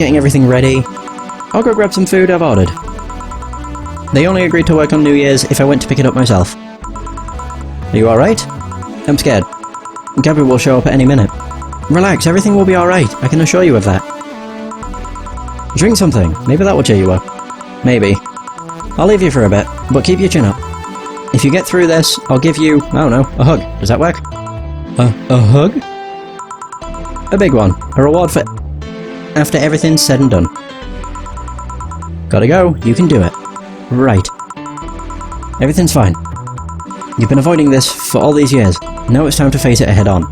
getting everything ready. I'll go grab some food I've ordered. They only agreed to work on New Year's if I went to pick it up myself. Are you alright? I'm scared. Gabby will show up at any minute. Relax, everything will be alright, I can assure you of that. Drink something, maybe that will cheer you up. Maybe. I'll leave you for a bit, but keep your chin up. If you get through this, I'll give you, I don't know, a hug. Does that work? A hug? A big one. A reward for after everything's said and done. Gotta go, you can do it. Right. Everything's fine. You've been avoiding this for all these years. Now it's time to face it head on.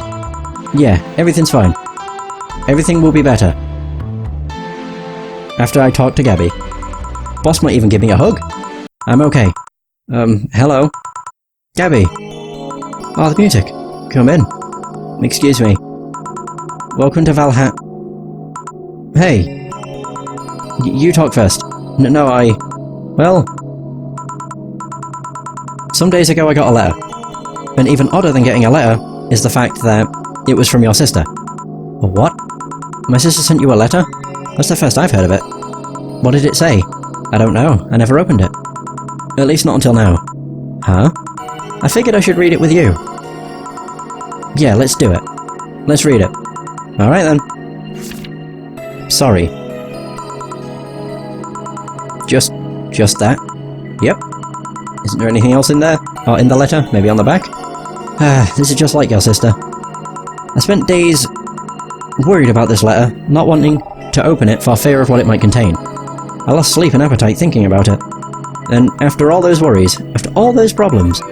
Yeah, everything's fine. Everything will be better. After I talk to Gabby. Boss might even give me a hug. I'm okay. Hello? Gabby? Oh, the music. Come in. Excuse me. Welcome to Valhalla. Hey. You talk first. No, well... Some days ago I got a letter. And even odder than getting a letter is the fact that it was from your sister. A what? My sister sent you a letter? That's the first I've heard of it. What did it say? I don't know. I never opened it. At least not until now. Huh? I figured I should read it with you. Yeah, let's do it. Let's read it. Alright then. Sorry. Just that? Yep. Isn't there anything else in there? Or in the letter? Maybe on the back? This is just like your sister. I spent days worried about this letter, not wanting to open it for fear of what it might contain. I lost sleep and appetite thinking about it. And after all those worries, after all those problems,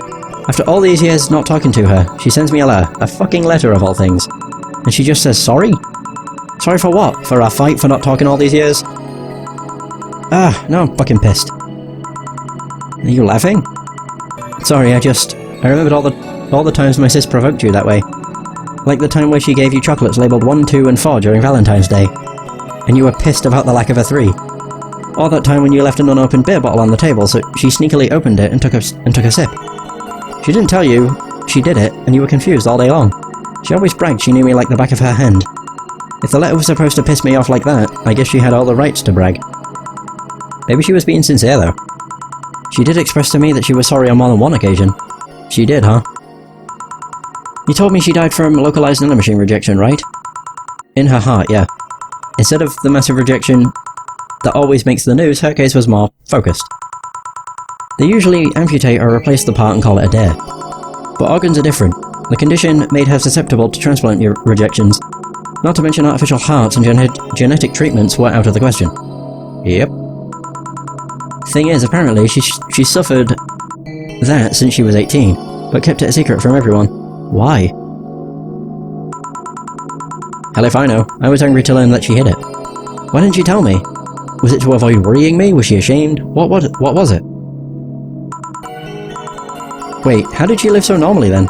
after all these years not talking to her, she sends me a letter, a fucking letter of all things. And she just says sorry? Sorry for what? For our fight for not talking all these years? Now I'm fucking pissed. Are you laughing? Sorry, I remembered all the times my sis provoked you that way. Like the time where she gave you chocolates labelled 1, 2 and 4 during Valentine's Day. And you were pissed about the lack of a 3. Or that time when you left an unopened beer bottle on the table, so she sneakily opened it and took a sip. She didn't tell you she did it, and you were confused all day long. She always bragged she knew me like the back of her hand. If the letter was supposed to piss me off like that, I guess she had all the rights to brag. Maybe she was being sincere though. She did express to me that she was sorry on more than one occasion. She did, huh? You told me she died from localized nanomachine rejection, right? In her heart, yeah. Instead of the massive rejection that always makes the news, her case was more focused. They usually amputate or replace the part and call it a dare. But organs are different. The condition made her susceptible to transplant rejections. Not to mention artificial hearts and genetic treatments were out of the question. Yep. Thing is, apparently, she suffered that since she was 18, but kept it a secret from everyone. Why? Hell if I know. I was angry to learn that she hid it. Why didn't she tell me? Was it to avoid worrying me? Was she ashamed? What was it? Wait, how did she live so normally then?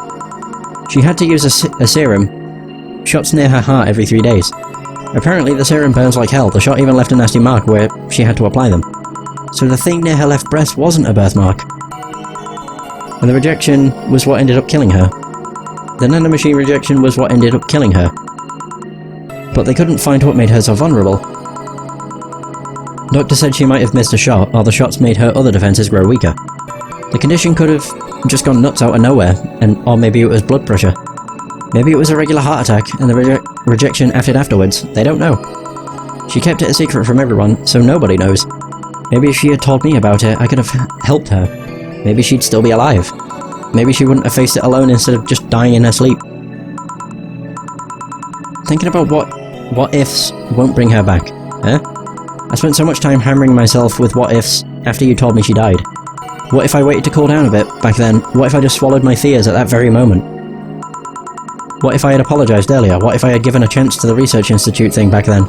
She had to use a serum. Shots near her heart every 3 days. Apparently the serum burns like hell. The shot even left a nasty mark where she had to apply them. So the thing near her left breast wasn't a birthmark. And the rejection was what ended up killing her. The nanomachine rejection was what ended up killing her. But they couldn't find what made her so vulnerable. Doctor said she might have missed a shot, or the shots made her other defenses grow weaker. The condition could have just gone nuts out of nowhere, or maybe it was blood pressure. Maybe it was a regular heart attack, and the rejection acted afterwards. They don't know. She kept it a secret from everyone, so nobody knows. Maybe if she had told me about it, I could have helped her. Maybe she'd still be alive. Maybe she wouldn't have faced it alone instead of just dying in her sleep. Thinking about what ifs won't bring her back, huh? I spent so much time hammering myself with what ifs after you told me she died. What if I waited to cool down a bit back then? What if I just swallowed my fears at that very moment? What if I had apologized earlier? What if I had given a chance to the Research Institute thing back then?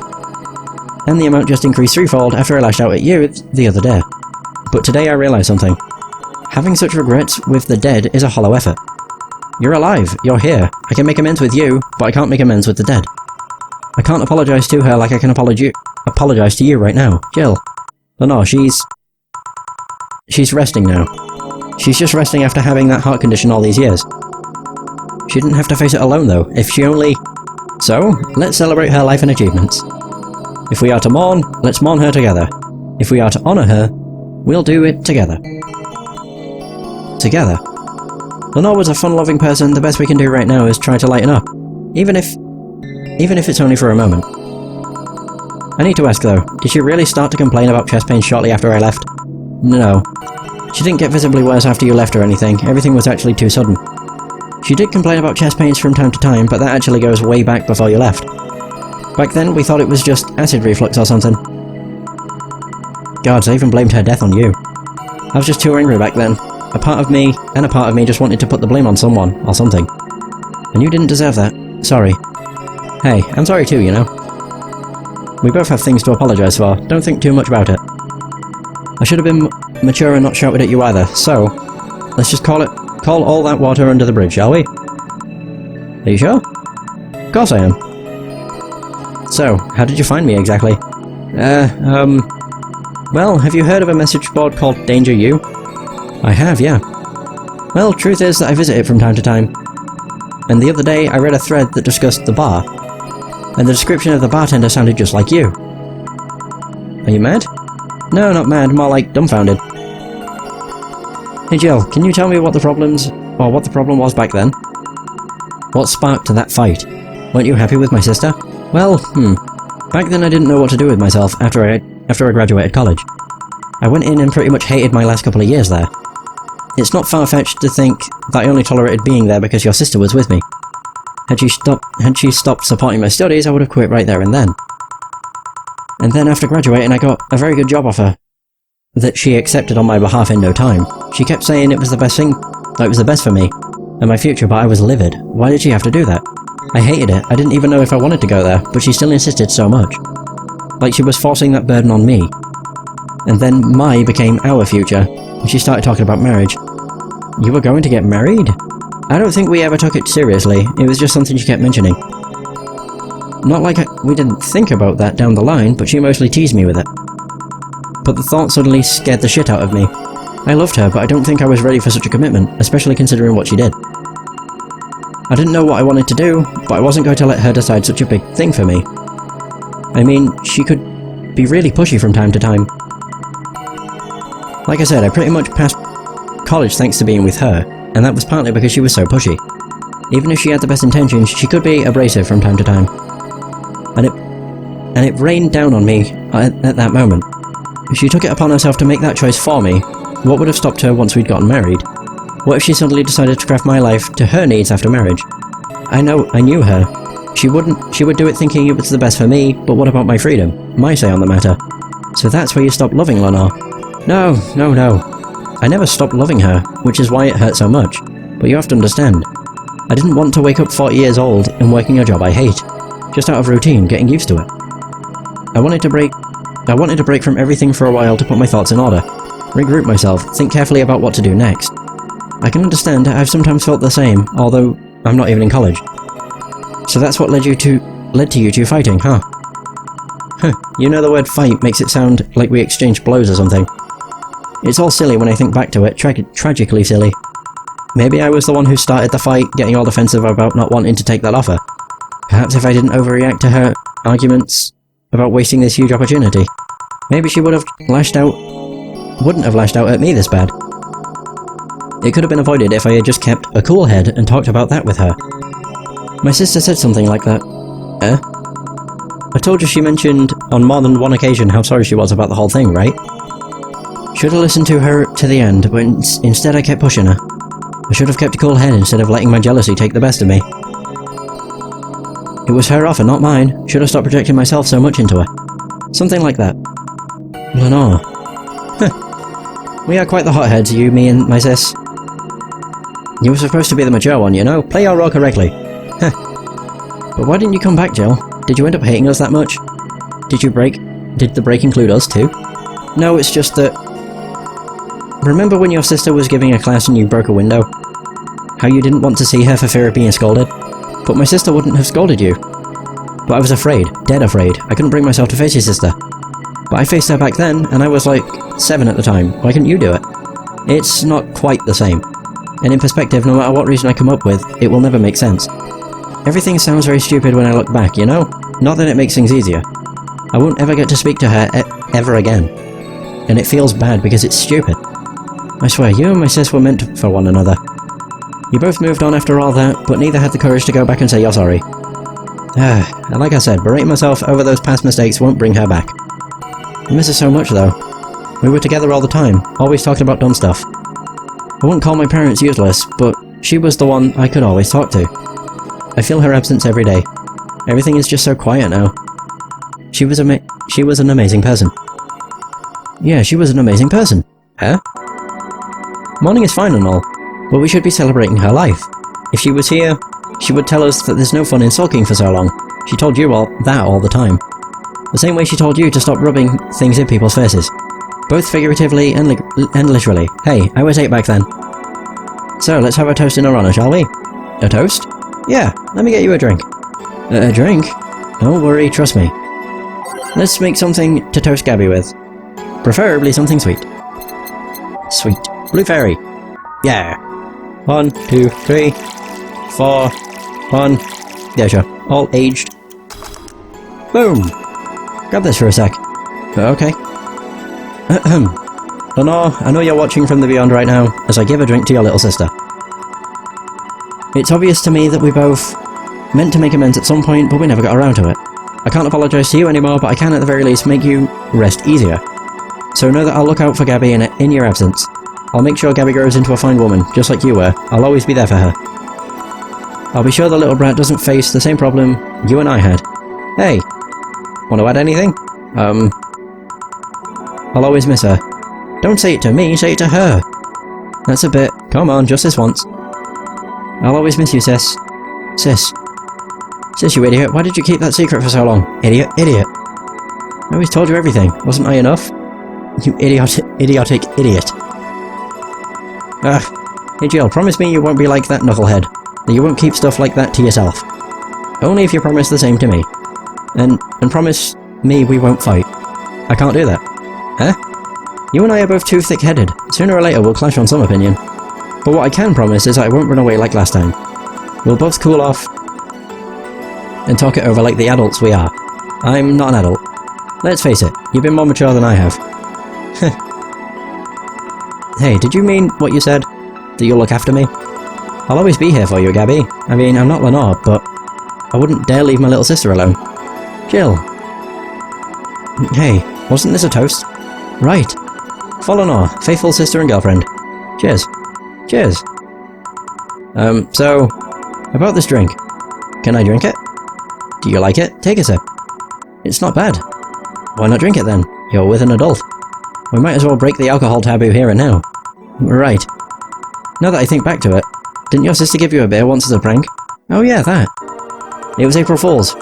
And the amount just increased threefold after I lashed out at you the other day. But today I realized something. Having such regrets with the dead is a hollow effort. You're alive, you're here. I can make amends with you, but I can't make amends with the dead. I can't apologize to her like I can apologize to you right now, Jill. But no, she's resting now. She's just resting after having that heart condition all these years. She didn't have to face it alone though, if she only... So, let's celebrate her life and achievements. If we are to mourn, let's mourn her together. If we are to honour her, we'll do it together. Together. Lenore was a fun-loving person. The best we can do right now is try to lighten up. Even if it's only for a moment. I need to ask though, did she really start to complain about chest pains shortly after I left? No. She didn't get visibly worse after you left or anything. Everything was actually too sudden. She did complain about chest pains from time to time, but that actually goes way back before you left. Back then, we thought it was just acid reflux or something. Gods, I even blamed her death on you. I was just too angry back then. A part of me just wanted to put the blame on someone, or something. And you didn't deserve that. Sorry. Hey, I'm sorry too, you know. We both have things to apologise for. Don't think too much about it. I should have been mature and not shouted at you either, so let's just call all that water under the bridge, shall we? Are you sure? Of course I am. So, how did you find me exactly? Well, have you heard of a message board called Danger U? I have, yeah. Well, truth is that I visit it from time to time. And the other day I read a thread that discussed the bar. And the description of the bartender sounded just like you. Are you mad? No, not mad, more like dumbfounded. Hey Jill, can you tell me what the problem was back then? What sparked that fight? Weren't you happy with my sister? Well, back then I didn't know what to do with myself after I graduated college. I went in and pretty much hated my last couple of years there. It's not far-fetched to think that I only tolerated being there because your sister was with me. Had she stopped supporting my studies, I would have quit right there and then. And then after graduating, I got a very good job offer that she accepted on my behalf in no time. She kept saying it was the best thing, that it was the best for me and my future, but I was livid. Why did she have to do that? I hated it. I didn't even know if I wanted to go there, but she still insisted so much. Like she was forcing that burden on me. And then my became our future, and she started talking about marriage. You were going to get married? I don't think we ever took it seriously. It was just something she kept mentioning. Not like we didn't think about that down the line, but she mostly teased me with it. But the thought suddenly scared the shit out of me. I loved her, but I don't think I was ready for such a commitment, especially considering what she did. I didn't know what I wanted to do, but I wasn't going to let her decide such a big thing for me. I mean, she could be really pushy from time to time. Like I said, I pretty much passed college thanks to being with her, and that was partly because she was so pushy. Even if she had the best intentions, she could be abrasive from time to time. And it rained down on me at that moment. If she took it upon herself to make that choice for me, what would have stopped her once we'd gotten married? What if she suddenly decided to craft my life to her needs after marriage? I knew her. She would do it thinking it was the best for me, but what about my freedom? My say on the matter? So that's where you stopped loving Lenore? No. I never stopped loving her, which is why it hurt so much. But you have to understand. I didn't want to wake up 40 years old and working a job I hate. Just out of routine, getting used to it. I wanted to break from everything for a while to put my thoughts in order. Regroup myself, think carefully about what to do next. I can understand I've sometimes felt the same, although I'm not even in college. So that's what led to you two fighting, huh? You know the word fight makes it sound like we exchanged blows or something. It's all silly when I think back to it, tragically silly. Maybe I was the one who started the fight, getting all defensive about not wanting to take that offer. Perhaps if I didn't overreact to her arguments about wasting this huge opportunity, maybe she wouldn't have lashed out at me this bad. It could have been avoided if I had just kept a cool head and talked about that with her. My sister said something like that. I told you she mentioned on more than one occasion how sorry she was about the whole thing, right? Should have listened to her to the end, but instead I kept pushing her. I should have kept a cool head instead of letting my jealousy take the best of me. It was her offer, not mine. Should have stopped projecting myself so much into her. Something like that. Lenore. We are quite the hotheads, you, me, and my sis. You were supposed to be the mature one, you know? Play your role correctly. But why didn't you come back, Jill? Did you end up hating us that much? Did the break include us too? No, it's just that... Remember when your sister was giving a class and you broke a window? How you didn't want to see her for fear of being scolded? But my sister wouldn't have scolded you. But I was afraid, dead afraid. I couldn't bring myself to face your sister. But I faced her back then, and I was like 7 at the time. Why couldn't you do it? It's not quite the same. And in perspective, no matter what reason I come up with, it will never make sense. Everything sounds very stupid when I look back, you know? Not that it makes things easier. I won't ever get to speak to her ever again. And it feels bad because it's stupid. I swear, you and my sis were meant for one another. You both moved on after all that, but neither had the courage to go back and say you're sorry. And like I said, berating myself over those past mistakes won't bring her back. I miss her so much though. We were together all the time, always talking about dumb stuff. I wouldn't call my parents useless, but she was the one I could always talk to. I feel her absence every day. Everything is just so quiet now. She was an amazing person. Yeah, she was an amazing person. Huh? Mourning is fine and all, but we should be celebrating her life. If she was here, she would tell us that there's no fun in sulking for so long. She told you all the time. The same way she told you to stop rubbing things in people's faces. Both figuratively and literally. Hey, I was 8 back then. So, let's have a toast in her honor, shall we? A toast? Yeah, let me get you a drink. A drink? Don't worry, trust me. Let's make something to toast Gabby with. Preferably something sweet. Sweet. Blue fairy. Yeah. 1, 2, 3, 4, 1. Yeah, sure. All aged. Boom! Grab this for a sec. Okay. Lenore, I know you're watching from the beyond right now, as I give a drink to your little sister. It's obvious to me that we both meant to make amends at some point, but we never got around to it. I can't apologise to you anymore, but I can at the very least make you rest easier. So know that I'll look out for Gabby in your absence. I'll make sure Gabby grows into a fine woman, just like you were. I'll always be there for her. I'll be sure the little brat doesn't face the same problem you and I had. Hey, want to add anything? I'll always miss her. Don't say it to me, say it to her. That's a bit. Come on, just this once. I'll always miss you, sis. Sis. Sis, you idiot, why did you keep that secret for so long? Idiot, idiot. I always told you everything, wasn't I enough? You idiotic idiot. Hey Jill, promise me you won't be like that knucklehead. That you won't keep stuff like that to yourself. Only if you promise the same to me. And promise me we won't fight. I can't do that. Huh? You and I are both too thick-headed. Sooner or later we'll clash on some opinion. But what I can promise is I won't run away like last time. We'll both cool off and talk it over like the adults we are. I'm not an adult. Let's face it, you've been more mature than I have. Hey, did you mean what you said? That you'll look after me? I'll always be here for you, Gabby. I mean, I'm not Lenore, but I wouldn't dare leave my little sister alone. Jill. Hey, wasn't this a toast? Right. For Lenore, faithful sister and girlfriend. Cheers. Cheers. So, about this drink. Can I drink it? Do you like it? Take a sip. It's not bad. Why not drink it then? You're with an adult. We might as well break the alcohol taboo here and now. Right. Now that I think back to it, didn't your sister give you a beer once as a prank? Oh yeah, that. It was April Fool's.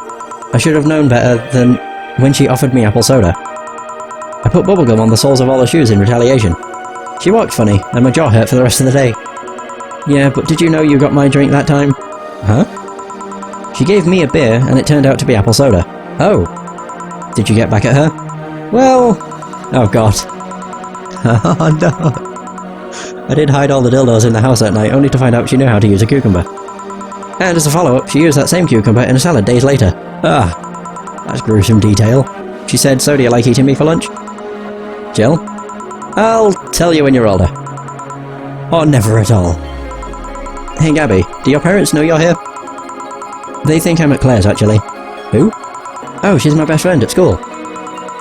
I should have known better than when she offered me apple soda. I put bubblegum on the soles of all her shoes in retaliation. She walked funny, and my jaw hurt for the rest of the day. Yeah, but did you know you got my drink that time? Huh? She gave me a beer, and it turned out to be apple soda. Oh. Did you get back at her? Well... Oh god. Oh no. I did hide all the dildos in the house that night, only to find out she knew how to use a cucumber. And as a follow-up, she used that same cucumber in a salad days later. Ah. That's gruesome detail. She said, so do you like eating me for lunch? Jill? I'll tell you when you're older. Or never at all. Hey Gabby, do your parents know you're here? They think I'm at Claire's, actually. Who? Oh, she's my best friend at school.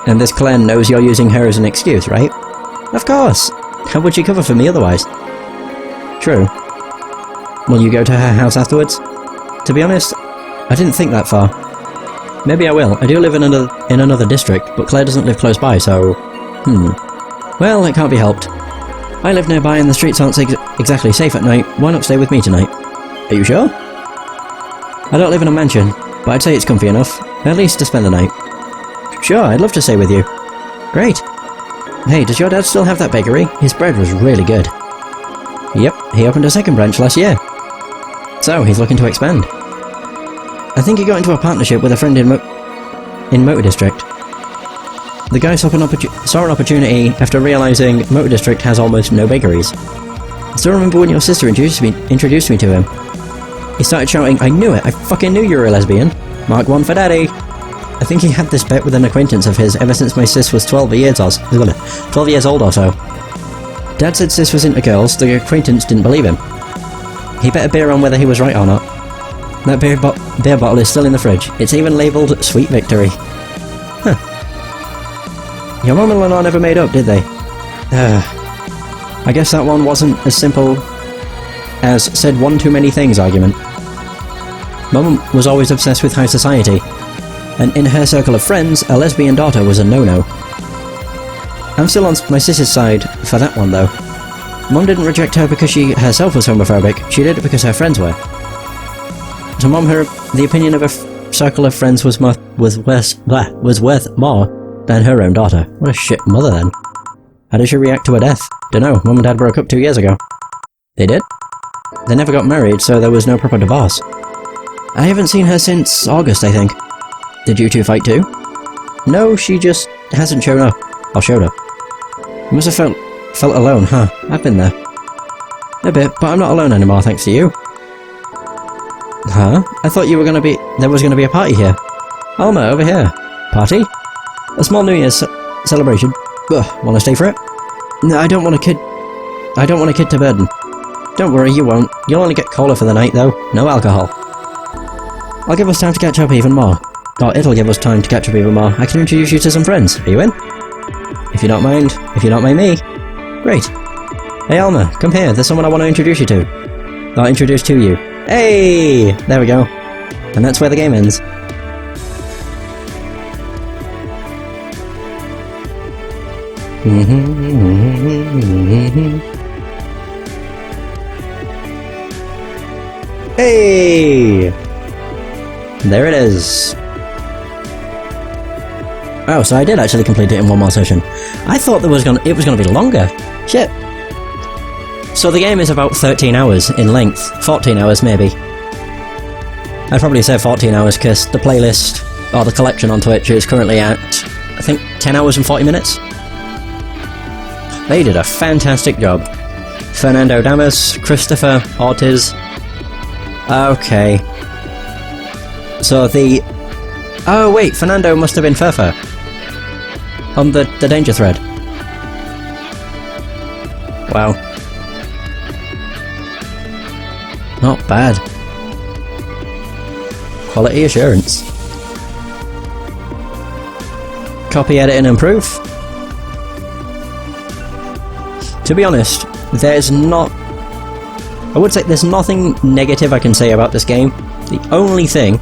And this Claire knows you're using her as an excuse, right? Of course! How would she cover for me otherwise? True. Will you go to her house afterwards? To be honest, I didn't think that far. Maybe I will. I do live in another district, but Claire doesn't live close by, so... Well, it can't be helped. I live nearby and the streets aren't exactly safe at night. Why not stay with me tonight? Are you sure? I don't live in a mansion, but I'd say it's comfy enough. At least to spend the night. Sure, I'd love to stay with you. Great. Hey, does your dad still have that bakery? His bread was really good. Yep, he opened a second branch last year. So, he's looking to expand. I think he got into a partnership with a friend in Motor District. The guy saw an opportunity after realising Motor District has almost no bakeries. I still remember when your sister introduced me to him. He started shouting, I knew it! I fucking knew you were a lesbian! Mark 1 for daddy! I think he had this bet with an acquaintance of his ever since my sis was 12 years old or so. Dad said sis was into girls, the acquaintance didn't believe him. He bet a beer on whether he was right or not. That beer bottle is still in the fridge. It's even labelled Sweet Victory. Huh. Your mum and Lenore never made up, did they? I guess that one wasn't as simple as said one too many things argument. Mum was always obsessed with high society, and in her circle of friends, a lesbian daughter was a no-no. I'm still on my sister's side for that one though. Mum didn't reject her because she herself was homophobic, she did it because her friends were. To Mum, the opinion of a circle of friends was worth more than her own daughter. What a shit mother then. How did she react to her death? Dunno, Mum and Dad broke up 2 years ago. They did? They never got married, so there was no proper divorce. I haven't seen her since August, I think. Did you two fight too? No, she just hasn't shown up. Or showed up. You must have felt alone, huh? I've been there. A bit, but I'm not alone anymore thanks to you. Huh? I thought there was gonna be a party here. Alma, over here. Party? A small New Year's celebration. Ugh, wanna stay for it? No, I don't want a kid to burden. Don't worry, you won't. You'll only get cola for the night though. No alcohol. I'll give us time to catch up even more. Or it'll give us time to catch up even more. I can introduce you to some friends. Are you in? If you don't mind me. Great. Hey Alma, come here. There's someone I want to introduce you to. I'll introduce to you. Hey! There we go. And that's where the game ends. Hey! There it is. Oh, so I did actually complete it in one more session. I thought it was gonna be longer. Shit. So the game is about 13 hours in length. 14 hours maybe. I'd probably say 14 hours because the playlist, or the collection on Twitch, is currently at, I think, 10 hours and 40 minutes. They did a fantastic job. Fernando Damas, Christopher Ortiz. Okay. So the... Oh wait, Fernando must have been Furfur. On the danger thread. Wow. Not bad. Quality assurance. Copy, edit and improve. To be honest, there's nothing negative I can say about this game. The only thing,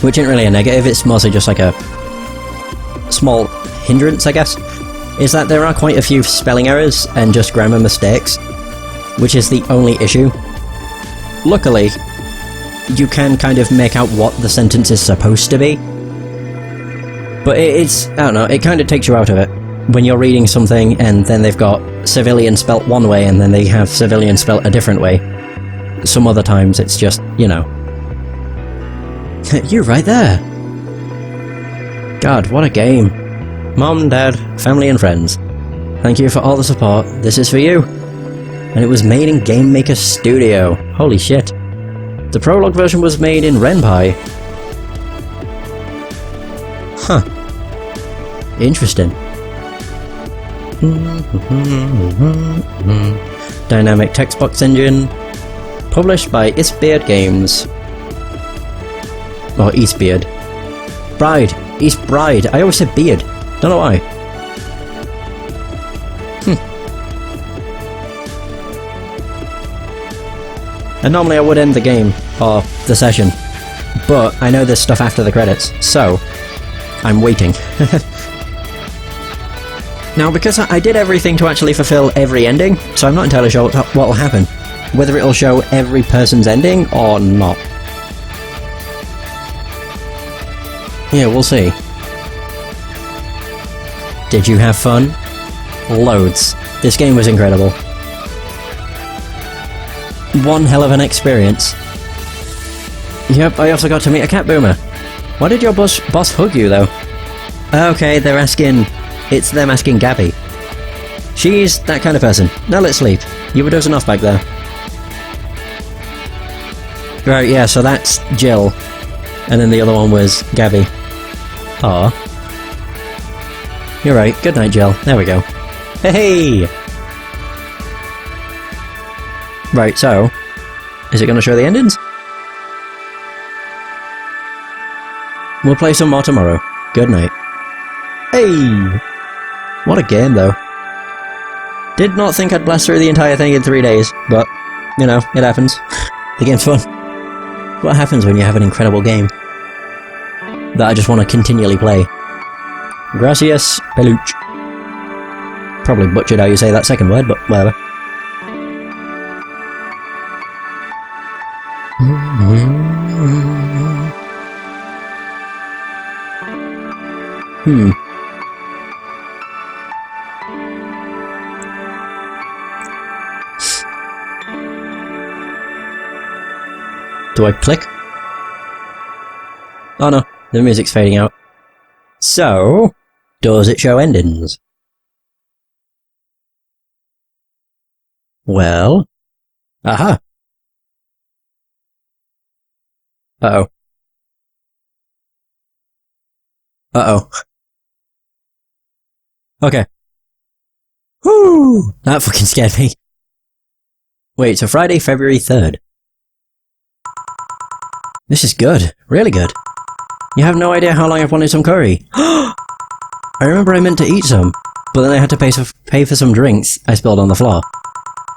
which isn't really a negative, it's mostly just like a small hindrance, I guess, is that there are quite a few spelling errors and just grammar mistakes, which is the only issue. Luckily, you can kind of make out what the sentence is supposed to be, but it's, I don't know, it kind of takes you out of it. When you're reading something and then they've got civilian spelt one way and then they have civilian spelt a different way. Some other times it's just, you know. You're right there! God, what a game. Mom, Dad, family and friends. Thank you for all the support. This is for you. And it was made in Game Maker Studio. Holy shit. The prologue version was made in Ren'Py. Huh. Interesting. Dynamic text box engine. Published by Ysbryd Games. Or Ysbryd. Ysbryd. I always said beard. Don't know why. And normally I would end the game, or the session, but I know there's stuff after the credits, so I'm waiting. Now, because I did everything to actually fulfill every ending, so I'm not entirely sure what will happen. Whether it'll show every person's ending or not. Yeah, we'll see. Did you have fun? Loads. This game was incredible. One hell of an experience. Yep, I also got to meet a cat boomer. Why did your boss hug you, though? Okay, it's them asking Gabby. She's that kind of person. Now let's sleep. You were dozing off back there. Right, yeah, so that's Jill. And then the other one was Gabby. Aw. You're right. Good night, Jill. There we go. Hey! Right, so... is it going to show the endings? We'll play some more tomorrow. Good night. Hey! What a game, though. Did not think I'd blast through the entire thing in 3 days, but, you know, it happens. The game's fun. What happens when you have an incredible game that I just want to continually play? Gracias, peluche. Probably butchered how you say that second word, but whatever. Do I click? Oh no, the music's fading out. So, does it show endings? Well... aha! Uh-oh. Uh-oh. Okay. Whoo! That fucking scared me. Wait, so Friday, February 3rd. This is good. Really good. You have no idea how long I've wanted some curry. I remember I meant to eat some, but then I had to pay for some drinks I spilled on the floor.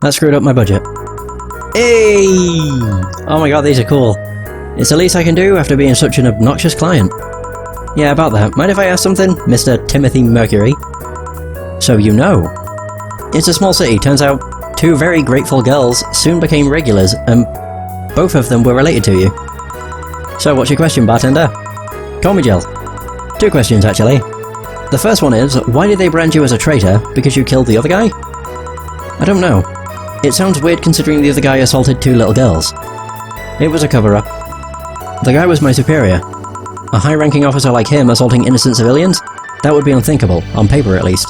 That screwed up my budget. Hey! Oh my god, these are cool. It's the least I can do after being such an obnoxious client. Yeah, about that. Mind if I ask something, Mr. Timothy Mercury? So you know. It's a small city. Turns out 2 very grateful girls soon became regulars, and both of them were related to you. So what's your question, bartender? Call me Jill. 2 questions, actually. The first one is, why did they brand you as a traitor? Because you killed the other guy? I don't know. It sounds weird considering the other guy assaulted 2 little girls. It was a cover-up. The guy was my superior. A high-ranking officer like him assaulting innocent civilians? That would be unthinkable, on paper at least.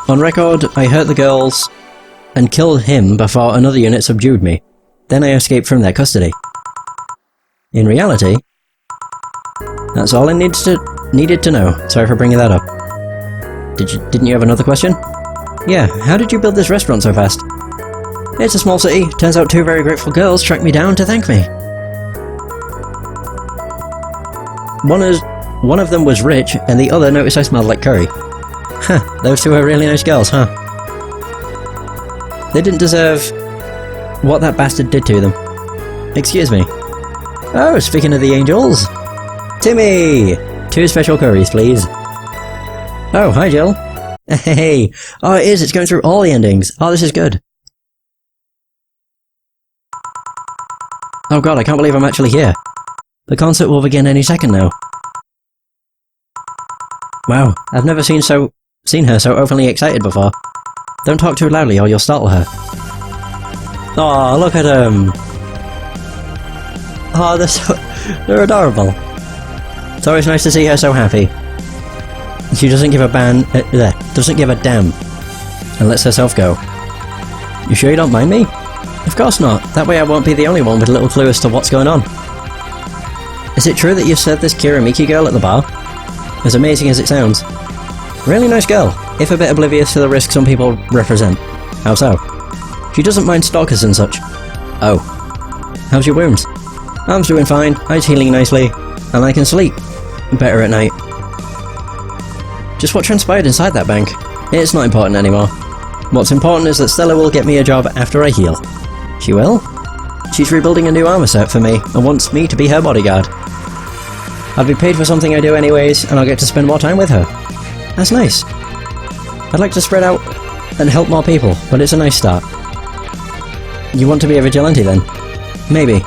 On record, I hurt the girls and killed him before another unit subdued me. Then I escaped from their custody. In reality, that's all I needed to know. Sorry for bringing that up. Didn't you have another question? Yeah, how did you build this restaurant so fast? It's a small city. Turns out 2 very grateful girls tracked me down to thank me. One of them was rich, and the other noticed I smelled like curry. Huh, those 2 are really nice girls, huh? They didn't deserve what that bastard did to them. Excuse me. Oh, speaking of the angels... Timmy! 2 special curries, please. Oh, hi, Jill. Hey! Oh, it is, it's going through all the endings. Oh, this is good. Oh god, I can't believe I'm actually here. The concert will begin any second now. Wow, I've never seen her so openly excited before. Don't talk too loudly or you'll startle her. Aw, look at them! Aw, they're adorable. It's always nice to see her so happy. She doesn't give a doesn't give a damn, and lets herself go. You sure you don't mind me? Of course not. That way I won't be the only one with a little clue as to what's going on. Is it true that you said this Kiramiki girl at the bar? As amazing as it sounds. Really nice girl, if a bit oblivious to the risk some people represent. How so? She doesn't mind stalkers and such. Oh. How's your wounds? Arm's doing fine, eyes healing nicely, and I can sleep better at night. Just what transpired inside that bank? It's not important anymore. What's important is that Stella will get me a job after I heal. She will? She's rebuilding a new armor set for me, and wants me to be her bodyguard. I'll be paid for something I do anyways, and I'll get to spend more time with her. That's nice. I'd like to spread out and help more people, but it's a nice start. You want to be a vigilante then? Maybe.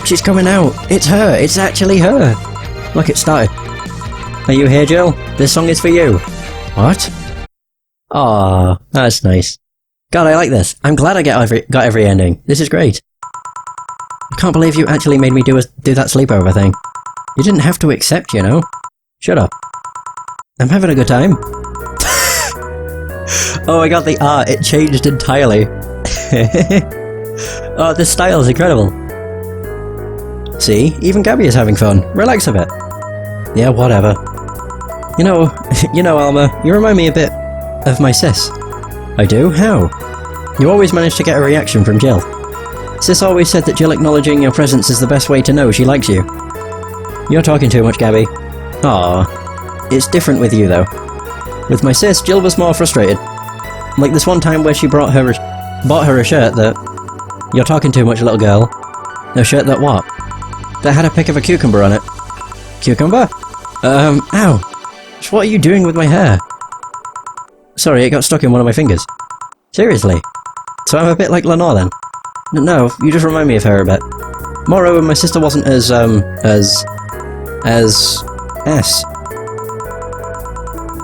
She's coming out! It's her! It's actually her! Look, it started. Are you here, Jill? This song is for you. What? Aww, that's nice. God, I like this. I'm glad I got every ending. This is great. I can't believe you actually made me do that sleepover thing. You didn't have to accept, you know. Shut up. I'm having a good time. Oh my god, the art, it changed entirely. Oh, this style is incredible. See? Even Gabby is having fun. Relax a bit. Yeah, whatever. You know, Alma, you remind me a bit of my sis. I do? How? You always manage to get a reaction from Jill. Sis always said that Jill acknowledging your presence is the best way to know she likes you. You're talking too much, Gabby. Aww. It's different with you, though. With my sis, Jill was more frustrated. Like this one time where she bought her a shirt that... You're talking too much, little girl. A shirt that what? That had a pic of a cucumber on it. Cucumber? Ow. What are you doing with my hair? Sorry, it got stuck in one of my fingers. Seriously? So I'm a bit like Lenore then? No, you just remind me of her a bit. Moreover, my sister wasn't as S.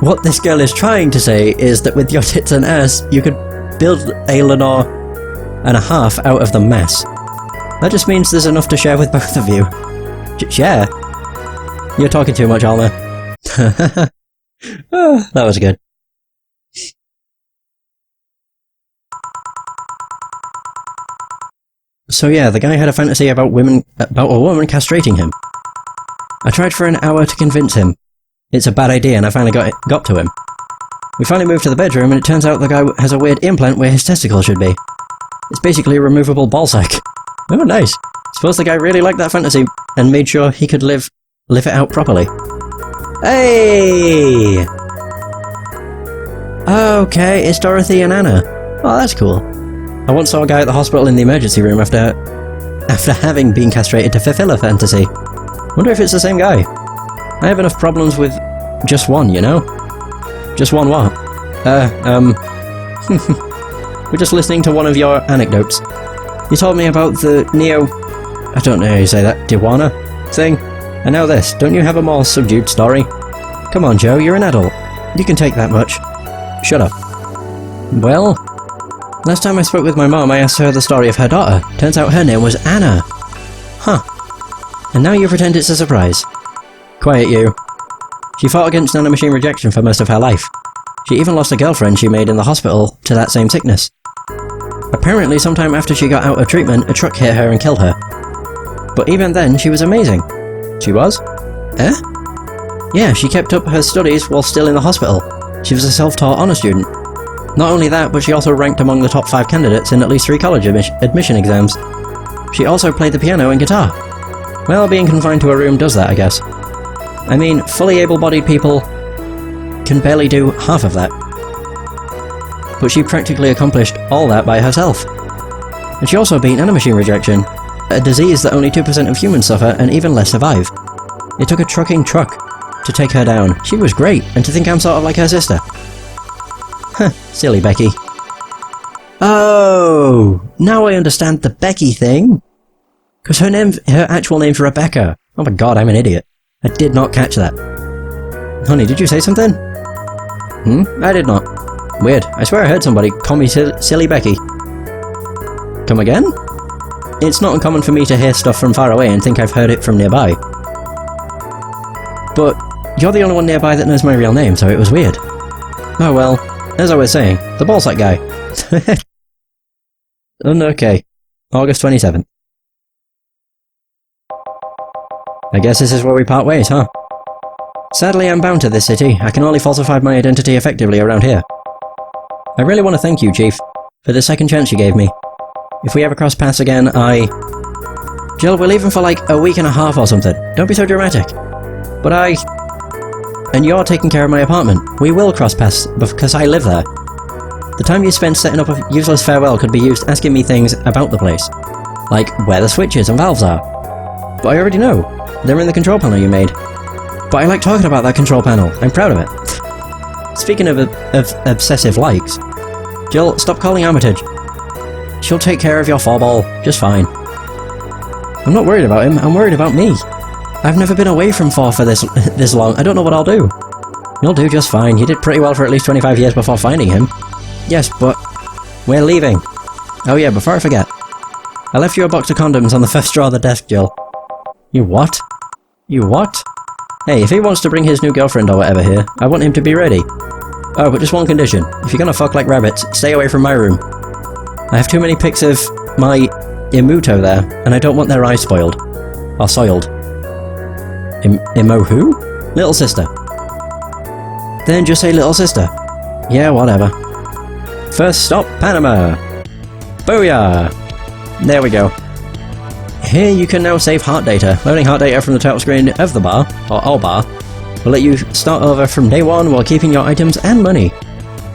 What this girl is trying to say is that with your tits and ass, you could build a Lenore and a half out of the mess. That just means there's enough to share with both of you. Share? You're talking too much, Alma. Oh, that was good. So yeah, the guy had a fantasy about a woman castrating him. I tried for an hour to convince him. It's a bad idea, and I finally got to him. We finally moved to the bedroom, and it turns out the guy has a weird implant where his testicle should be. It's basically a removable ballsack. Oh, nice. Suppose the guy really liked that fantasy and made sure he could live it out properly. Hey! Okay, it's Dorothy and Anna. Oh, that's cool. I once saw a guy at the hospital in the emergency room after having been castrated to fulfill a fantasy. Wonder if it's the same guy. I have enough problems with just one, you know? Just one what? We're just listening to one of your anecdotes. You told me about the I don't know how you say that, Diwana thing? And now this, don't you have a more subdued story? Come on, Joe, you're an adult. You can take that much. Shut up. Well, last time I spoke with my mom, I asked her the story of her daughter. Turns out her name was Anna. Huh. And now you pretend it's a surprise. Quiet, you. She fought against nanomachine rejection for most of her life. She even lost a girlfriend she made in the hospital to that same sickness. Apparently, sometime after she got out of treatment, a truck hit her and killed her. But even then, she was amazing. She was? Eh? Yeah, she kept up her studies while still in the hospital. She was a self-taught honour student. Not only that, but she also ranked among the top 5 candidates in at least 3 college admission exams. She also played the piano and guitar. Well, being confined to a room does that, I guess. I mean, fully able-bodied people can barely do half of that. But she practically accomplished all that by herself. And she also beat nanomachine rejection, a disease that only 2% of humans suffer and even less survive. It took a trucking truck to take her down. She was great, and to think I'm sort of like her sister. Huh, silly Becky. Oh, now I understand the Becky thing. Because her actual name's Rebecca. Oh my god, I'm an idiot. I did not catch that. Honey, did you say something? I did not. Weird. I swear I heard somebody call me Silly Becky. Come again? It's not uncommon for me to hear stuff from far away and think I've heard it from nearby. But you're the only one nearby that knows my real name, so it was weird. Oh well, as I was saying, the ballsack guy. Okay. August 27th. I guess this is where we part ways, huh? Sadly, I'm bound to this city. I can only falsify my identity effectively around here. I really want to thank you, Chief, for the second chance you gave me. If we ever cross paths again, Jill, we're leaving for like a week and a half or something. Don't be so dramatic. But and you're taking care of my apartment. We will cross paths, because I live there. The time you spend setting up a useless farewell could be used asking me things about the place. Like where the switches and valves are. But I already know. They're in the control panel you made. But I like talking about that control panel. I'm proud of it. Speaking of obsessive likes, Jill, stop calling Armitage. She'll take care of your four-ball just fine. I'm not worried about him, I'm worried about me. I've never been away from 4 for this long, I don't know what I'll do. You'll do just fine, you did pretty well for at least 25 years before finding him. Yes, but we're leaving. Oh yeah, before I forget. I left you a box of condoms on the first drawer of the desk, Jill. You what? You what? Hey, if he wants to bring his new girlfriend or whatever here, I want him to be ready. Oh, but just one condition. If you're gonna fuck like rabbits, stay away from my room. I have too many pics of my Imuto there, and I don't want their eyes spoiled. Or soiled. Imo who? Little sister. Then just say little sister. Yeah, whatever. First stop, Panama! Booyah! There we go. Here you can now save heart data. Loading heart data from the title screen of the bar, or all bar, will let you start over from day one while keeping your items and money.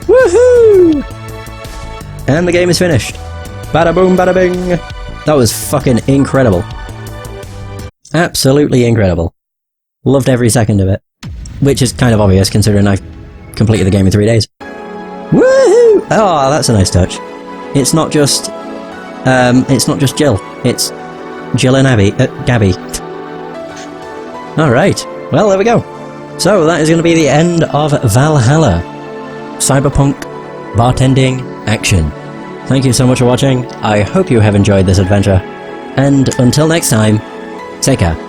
Woohoo! And the game is finished. Bada boom, bada bing! That was fucking incredible. Absolutely incredible. Loved every second of it. Which is kind of obvious considering I completed the game in 3 days. Woohoo! Oh, that's a nice touch. It's not just Jill. It's Jill and Gabby. Alright. Well, there we go. So, that is going to be the end of Valhalla. Cyberpunk Bartending Action. Thank you so much for watching. I hope you have enjoyed this adventure. And until next time, take care.